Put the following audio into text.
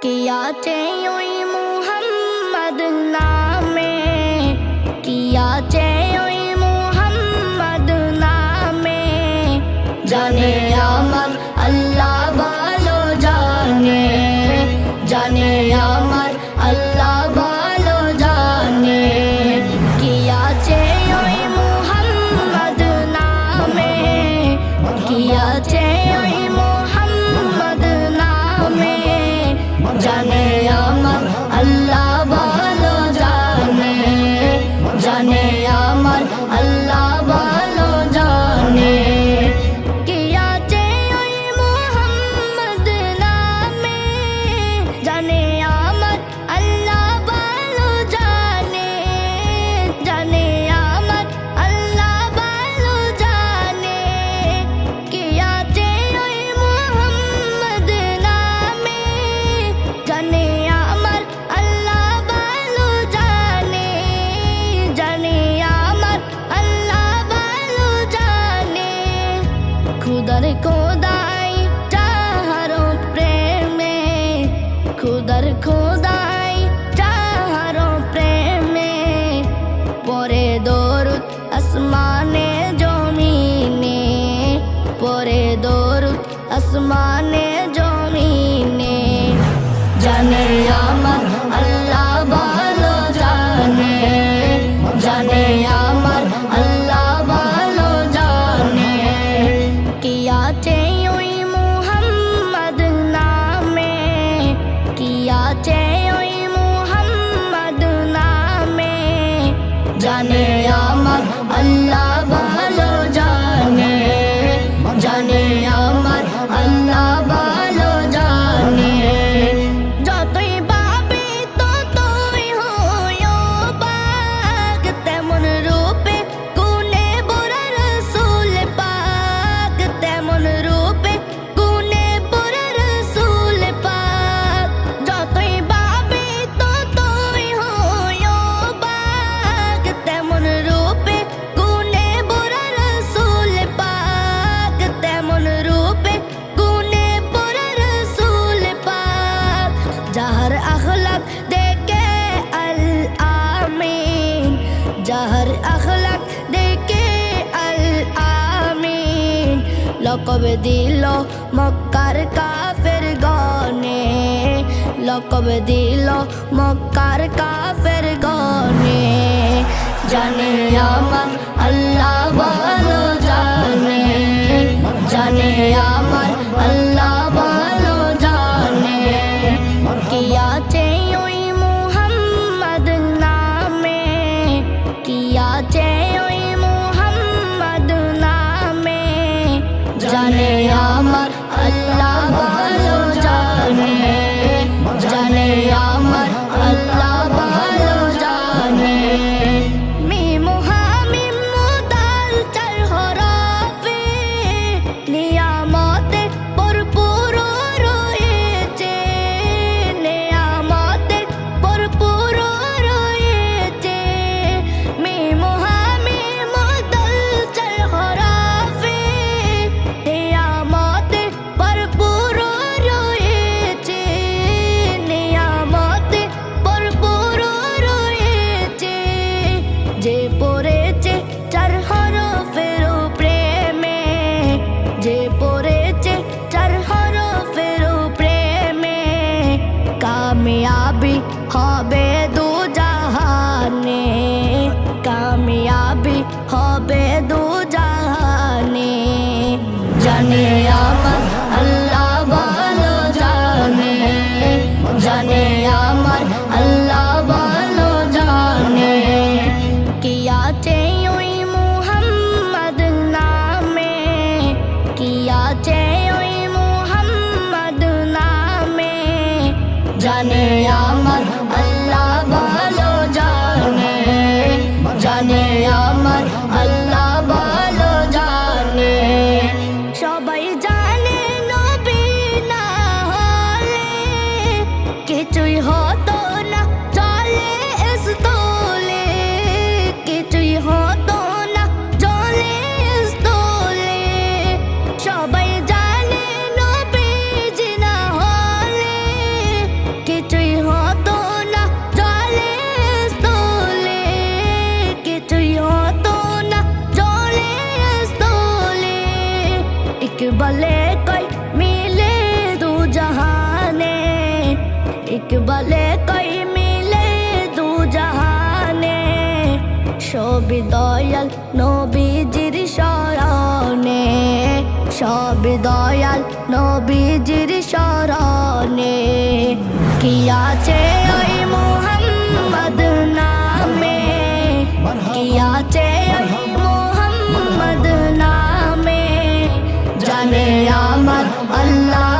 कियाचे ओई मुहम्मद नामे कियाचे ओई मुहम्मद नामे जाने आमर अल्लाह भालो जाने जाने आमर अल्लाह भालो जाने कियाचे ओई मुहम्मद नामे कियाचे ओई मुहम्मद नामे जाने आमर अल्लाह भालो जाने जाने आमर अल्लाह भालो जाने कियाचे ओई मुहम्मद नामे जाने आमर अल्लाह भालो जाने जाने आमर अल्लाह भालो जाने कियाचे ओई मुहम्मद नामे जाने आमर अल्लाह भालो जाने जाने आमर अल्लाह भालो जाने खुदर खोदाई चाहरो प्रेमे खुदर खोदाई चाहरो प्रेमे परे दरुद আসমানে জমিনে পরে দরুদ আসমানে জমিনে জানে আমার আল্লাহ ভালো জানে জানে আমার আল্লাহ ভালো জানে কিয়াছে ওই মুহাম্মদ নামে কিয়াছে ওই মুহাম্মদ নামে জানে আমার আল্লাহ ভালো জানে জানে আমার আল্লাহ ভালো জানে যতই ভাবি ততই হইও পাক তেমন রূপে গুণে ভরা রাসূল পাক তেমন রূপে গুণে ভরা রাসূল পাক যতই ভাবি ততই হইও পাক তেমন রূপে গুণে ভরা রাসূল পাক তেমন রূপে গুণে ভরা রাসূল পাক যাহার আখলাক দেখে আল আমিন যাহার আখলাক দেখে আল আমিন লকব দিল মক্কার কাফের গনে লকব দিল মক্কার কাফের গনে জানে আমার আল্লাহ ভালো জানে জানে আমার আল্লাহ ভালো জানে কিয়াছে ওই মুহাম্মদ নামে কিয়াছে ওই মুহাম্মদ নামে জানে আমার আল্লাহ ভালো জানে জানে আমার আল্লাহ ভালো জানে মিম হামিম মুদাল চার হরফে নিয়ামতে ভরপুর রয়েছে নিয়ামতে ভরপুর রয়েছে মিম হামিম মুদাল চার হরফে নিয়ামতে ভরপুর রয়েছে নিয়ামতে ভরপুর রয়েছে যে পড়েছে চার হরফের প্রেমে যে পড়েছে চার হরফের প্রেমে কামিয়াবি হবে দু জাহানে কামিয়াবি হবে দু জাহানে জানে আমার আল্লাহ ভালো জানে জানে আমার আল্লাহ ভালো জানে কিয়াছে ওই মুহাম্মদ নামে কিয়াছে ওই মুহাম্মদ নামে জানে আমার আল্লাহ ভালো জানে জানে আমার আল্লাহ ভালো জানে সবাই জানে নবী না হলে কিছুই হতো না চলে স্থলে কিছুই হতো না চলে স্থলে সবাই জানে নবী সব দয়াল নবীজির শরণে, সব দয়াল নবীজির শরণে। কি আছে ওই মুহাম্মদ নামে, কি আছে ওই মুহাম্মদ নামে, জানে আমার আল্লাহ